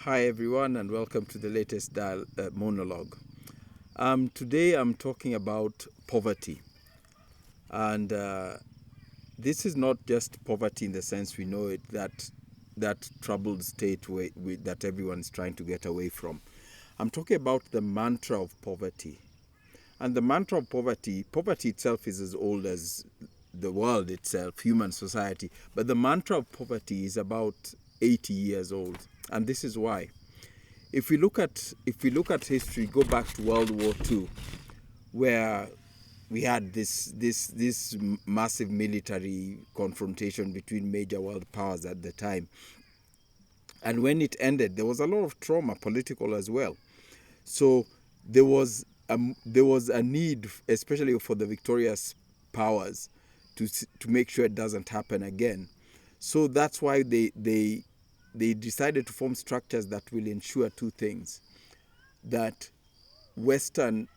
Hi everyone and welcome to the latest monologue. Today I'm talking about poverty, and this is not just poverty in the sense we know it, that troubled state that everyone's trying to get away from. I'm talking about the mantra of poverty. And the mantra of poverty itself is as old as the world itself, human society. But the mantra of poverty is about 80 years old. And this is why. If we look at history, go back to World War II, where we had this massive military confrontation between major world powers at the time. And when it ended, there was a lot of trauma, political as well. So there was a need, especially for the victorious powers, to make sure it doesn't happen again. So that's why they decided to form structures that will ensure two things: that Western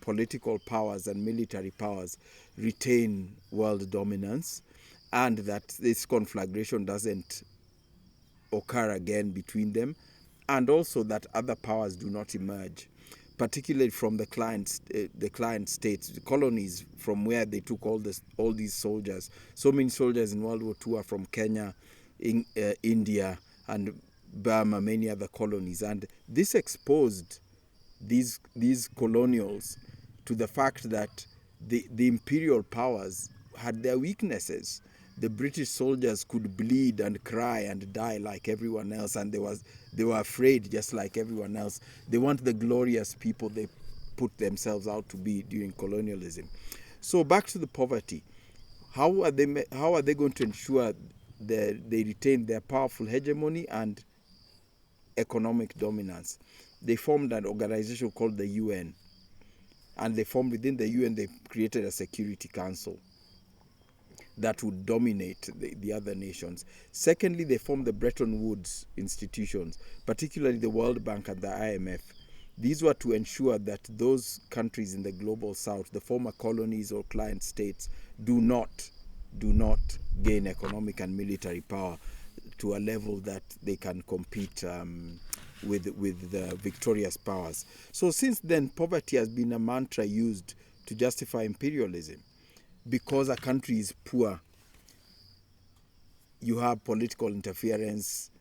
political powers and military powers retain world dominance, and that this conflagration doesn't occur again between them, and also that other powers do not emerge, particularly from the client states, the colonies from where they took all these soldiers. So many soldiers in World War II are from Kenya, India, and Burma, many other colonies, and this exposed these colonials to the fact that the imperial powers had their weaknesses. The British soldiers could bleed and cry and die like everyone else, and they were afraid just like everyone else. They weren't the glorious people they put themselves out to be during colonialism. So back to the poverty. How are they going to ensure that they retain their powerful hegemony and economic dominance? They formed an organization called the UN, and within the UN they created a Security Council that would dominate the other nations. Secondly, they formed the Bretton Woods institutions, particularly the World Bank and the IMF. These were to ensure that those countries in the global south, the former colonies or client states, do not gain economic and military power to a level that they can compete with the victorious powers. So since then, poverty has been a mantra used to justify imperialism. Because a country is poor, you have political interference,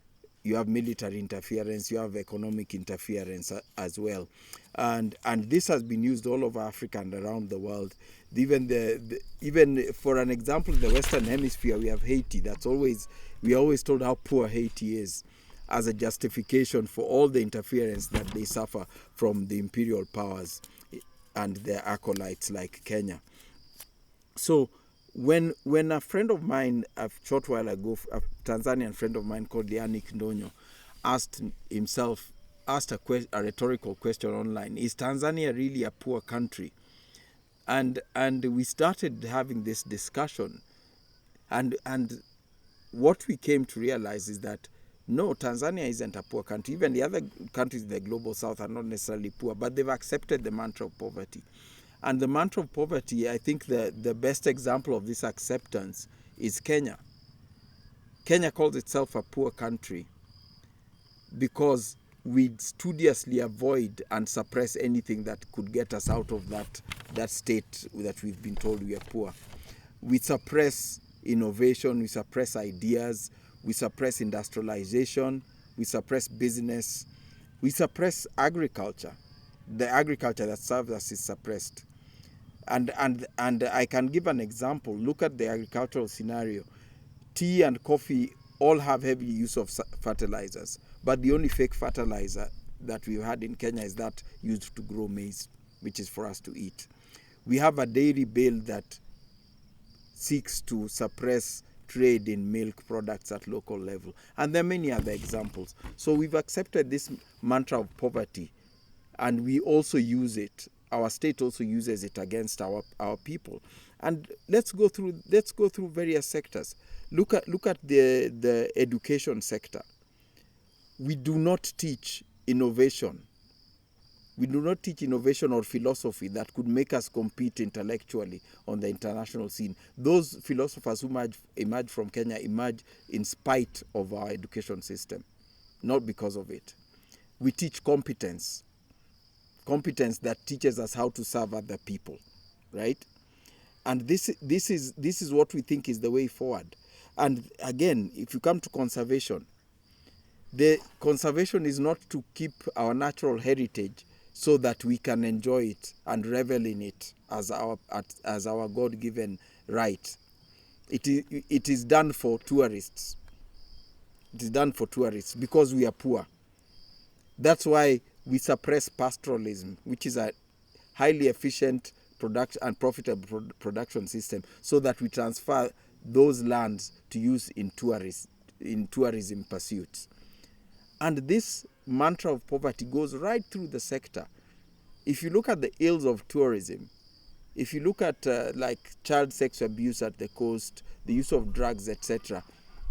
you have military interference, you have economic interference as well, and this has been used all over Africa and around the world. Even for an example, in the Western Hemisphere, we have Haiti. We always told how poor Haiti is as a justification for all the interference that they suffer from the imperial powers and their acolytes like Kenya. So when a friend of mine a short while ago, a Tanzanian friend of mine called Yannick Ndonyo, asked a rhetorical question online: is Tanzania really a poor country? And we started having this discussion, and what we came to realize is that no, Tanzania isn't a poor country. Even the other countries in the global south are not necessarily poor, but they've accepted the mantra of poverty. And the mantra of poverty, I think the best example of this acceptance is Kenya. Kenya calls itself a poor country because we studiously avoid and suppress anything that could get us out of that state that we've been told we are poor. We suppress innovation, we suppress ideas, we suppress industrialization, we suppress business, we suppress agriculture. The agriculture that serves us is suppressed. And I can give an example. Look at the agricultural scenario. Tea and coffee all have heavy use of fertilizers, but the only fake fertilizer that we've had in Kenya is that used to grow maize, which is for us to eat. We have a dairy bill that seeks to suppress trade in milk products at local level. And there are many other examples. So we've accepted this mantra of poverty, and we also use it. Our state also uses it against our people. And let's go through various sectors. Look at the education sector. We do not teach innovation. We do not teach innovation or philosophy that could make us compete intellectually on the international scene. Those philosophers who emerge from Kenya emerge in spite of our education system, not because of it. We teach competence that teaches us how to serve other people, right? And this is what we think is the way forward. And again, if you come to conservation, the conservation is not to keep our natural heritage so that we can enjoy it and revel in it as our God-given right. It is done for tourists. It is done for tourists because we are poor. That's why we suppress pastoralism, which is a highly efficient production and profitable production system, so that we transfer those lands to use in tourism pursuits. And this mantra of poverty goes right through the sector. If you look at the ills of tourism, if you look at like child sex abuse at the coast, the use of drugs, etc.,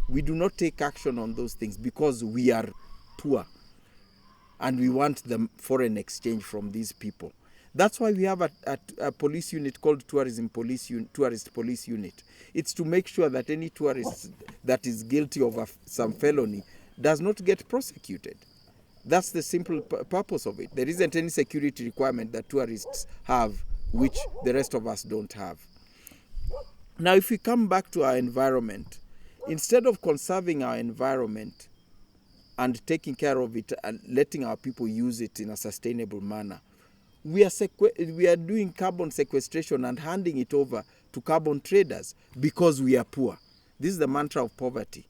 we do not take action on those things because we are poor and we want the foreign exchange from these people. That's why we have a police unit called Tourist Police Unit. It's to make sure that any tourist that is guilty of some felony does not get prosecuted. That's the simple purpose of it. There isn't any security requirement that tourists have, which the rest of us don't have. Now, if we come back to our environment, instead of conserving our environment and taking care of it and letting our people use it in a sustainable manner, we are doing carbon sequestration and handing it over to carbon traders because we are poor. This is the mantra of poverty.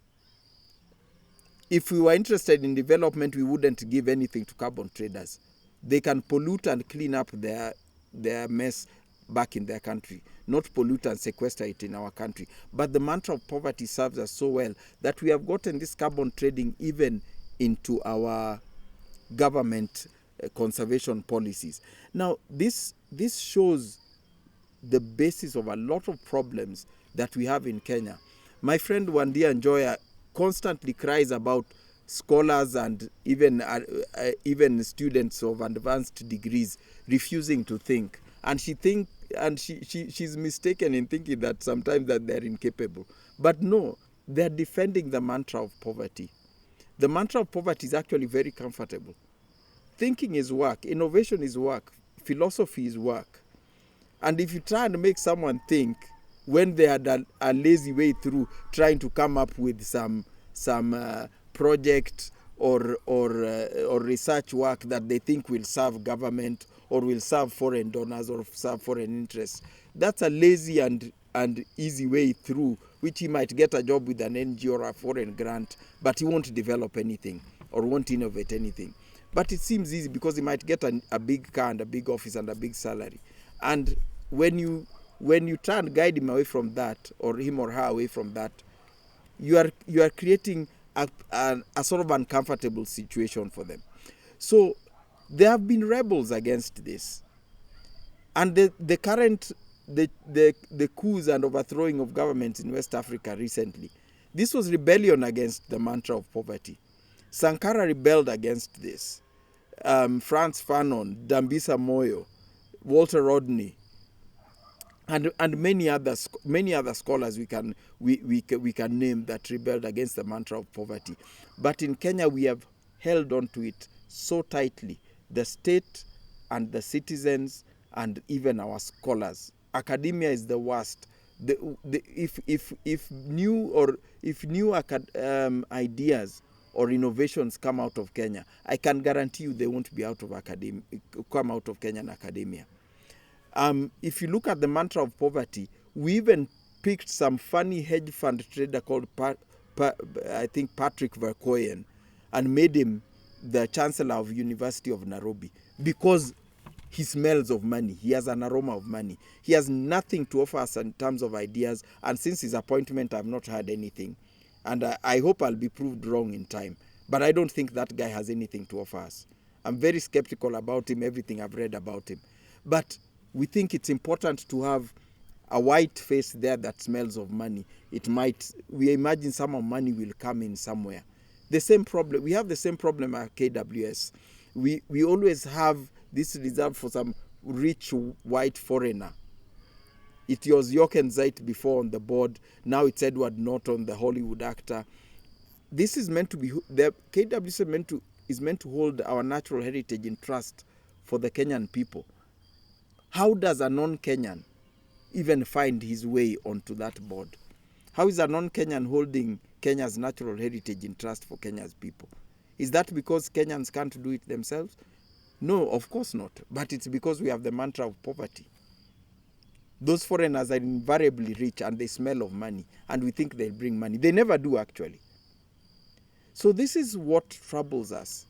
If we were interested in development, we wouldn't give anything to carbon traders. They can pollute and clean up their mess back in their country, not pollute and sequester it in our country. But the mantra of poverty serves us so well that we have gotten this carbon trading even into our government conservation policies. Now, this shows the basis of a lot of problems that we have in Kenya. My friend Wandia Njoya constantly cries about scholars and even students of advanced degrees refusing to think, and she's mistaken in thinking that sometimes that they're incapable. But no, they're defending the mantra of poverty. The mantra of poverty is actually very comfortable. Thinking is work, innovation is work, philosophy is work. And if you try and make someone think when they had a lazy way through trying to come up with some project or research work that they think will serve government or will serve foreign donors or serve foreign interests, that's a lazy and easy way through, which he might get a job with an NGO or a foreign grant, but he won't develop anything or won't innovate anything. But it seems easy because he might get a big car and a big office and a big salary. And when you try and guide him away from that, or him or her away from that, you are creating a sort of uncomfortable situation for them. So there have been rebels against this. And the current coups and overthrowing of governments in West Africa recently, this was rebellion against the mantra of poverty. Sankara rebelled against this. Frantz Fanon, Dambisa Moyo, Walter Rodney, and many other scholars we can name that rebelled against the mantra of poverty. But in Kenya, we have held on to it so tightly. The state and the citizens and even our scholars. Academia is the worst. If new ideas or innovations come out of Kenya, I can guarantee you they won't be come out of Kenyan academia. If you look at the mantra of poverty, we even picked some funny hedge fund trader called I think Patrick Vercoyen, and made him the Chancellor of University of Nairobi because he smells of money. He has an aroma of money. He has nothing to offer us in terms of ideas, and since his appointment, I've not heard anything. And I hope I'll be proved wrong in time. But I don't think that guy has anything to offer us. I'm very skeptical about him, everything I've read about him. But we think it's important to have a white face there that smells of money. We imagine some of money will come in somewhere. We have the same problem at KWS. We always have this reserved for some rich white foreigner. It was Jochen Zeit before on the board. Now it's Edward Norton, the Hollywood actor. This is meant to be, the KWC is meant to hold our natural heritage in trust for the Kenyan people. How does a non-Kenyan even find his way onto that board? How is a non-Kenyan holding Kenya's natural heritage in trust for Kenya's people? Is that because Kenyans can't do it themselves? No, of course not. But it's because we have the mantra of poverty. Those foreigners are invariably rich and they smell of money, and we think they'll bring money. They never do, actually. So this is what troubles us.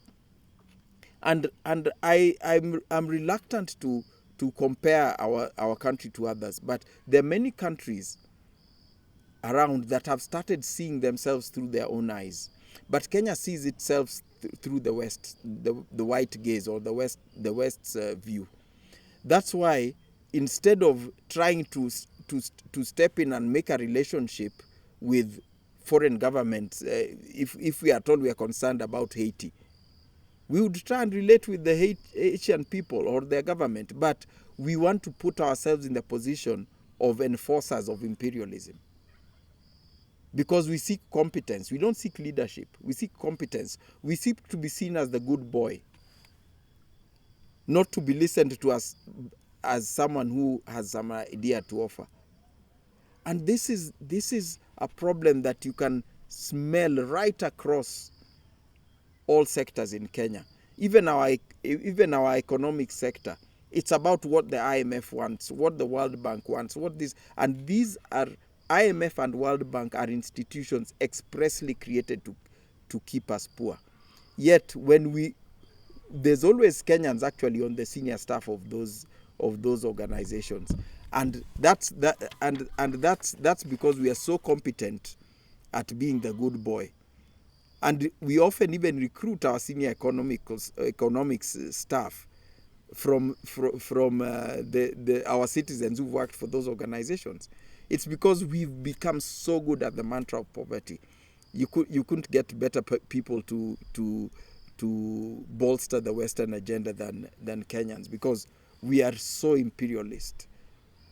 And I'm reluctant to compare our country to others, but there are many countries around that have started seeing themselves through their own eyes. But Kenya sees itself through the West, the white gaze, or the West's view. That's why instead of trying to step in and make a relationship with foreign governments, if we at all we are concerned about Haiti, we would try and relate with the Haitian people or their government, but we want to put ourselves in the position of enforcers of imperialism. Because we seek competence. We don't seek leadership. We seek competence. We seek to be seen as the good boy, not to be listened to as someone who has some idea to offer. And this is a problem that you can smell right across all sectors in Kenya. Even our economic sector. It's about what the IMF wants, what the World Bank wants, and these are IMF and World Bank are institutions expressly created to keep us poor. Yet there's always Kenyans actually on the senior staff of those organizations, and that's because we are so competent at being the good boy, and we often even recruit our senior economics staff from our citizens who've worked for those organizations. It's because we've become so good at the mantra of poverty. You couldn't get better people to bolster the Western agenda than Kenyans, because we are so imperialist.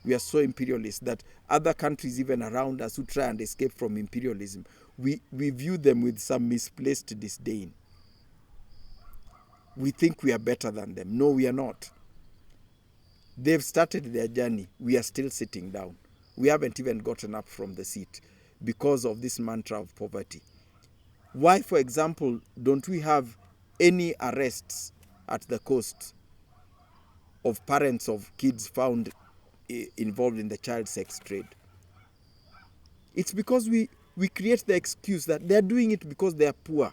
We are so imperialist that other countries even around us who try and escape from imperialism, we view them with some misplaced disdain. We think we are better than them. No, we are not. They've started their journey. We are still sitting down. We haven't even gotten up from the seat because of this mantra of poverty. Why, for example, don't we have any arrests at the coast of parents of kids found involved in the child sex trade? It's because we create the excuse that they're doing it because they are poor.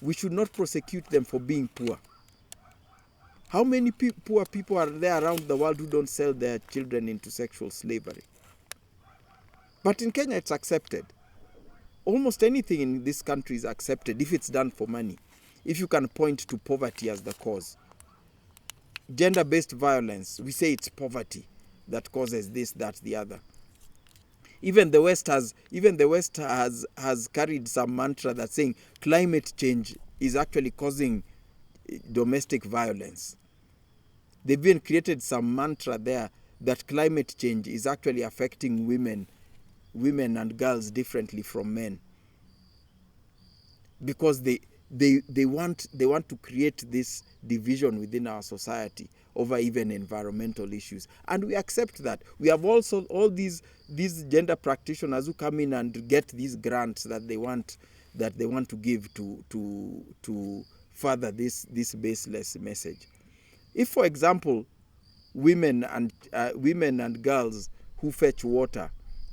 We should not prosecute them for being poor. How many poor people are there around the world who don't sell their children into sexual slavery? But in Kenya, it's accepted. Almost anything in this country is accepted if it's done for money, if you can point to poverty as the cause. Gender-based violence, we say it's poverty that causes this, that, the other. Even the West has carried some mantra that's saying climate change is actually causing domestic violence. They've even created some mantra there that climate change is actually affecting women and girls differently from men, because they want to create this division within our society over even environmental issues, and we accept that. We have also all these gender practitioners who come in and get these grants that they want to give to further this baseless message. If, for example, women and girls who fetch water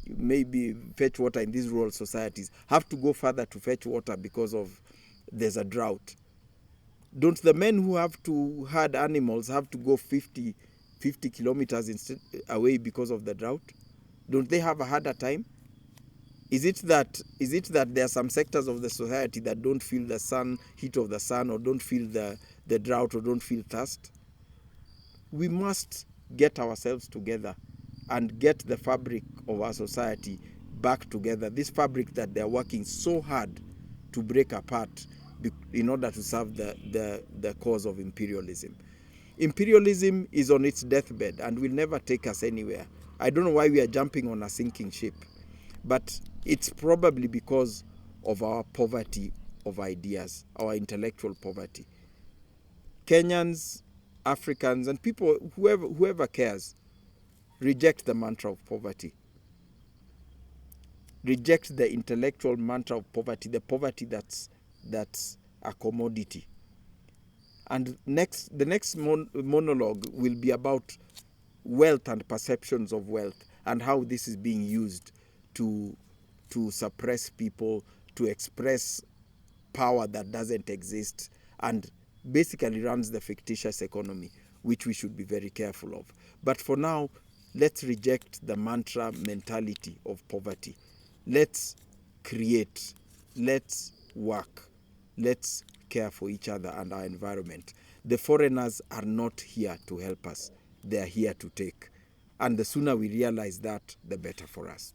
in these rural societies have to go further to fetch water because there's a drought, don't the men who have to herd animals have to go 50 kilometers instead away because of the drought? Don't they have a harder time? Is it that there are some sectors of the society that don't feel the heat of the sun, or don't feel the drought, or don't feel thirst? We must get ourselves together and get the fabric of our society back together. This fabric that they're working so hard to break apart in order to serve the cause of imperialism. Imperialism is on its deathbed and will never take us anywhere. I don't know why we are jumping on a sinking ship, but it's probably because of our poverty of ideas, our intellectual poverty. Kenyans, Africans, and people, whoever cares, reject the mantra of poverty. Reject the intellectual mantra of poverty, the poverty that's a commodity. And the next monologue will be about wealth and perceptions of wealth and how this is being used to suppress people, to express power that doesn't exist, and basically runs the fictitious economy, which we should be very careful of. But for now, let's reject the mantra mentality of poverty. Let's create, let's work, let's care for each other and our environment. The foreigners are not here to help us. They are here to take. And the sooner we realize that, the better for us.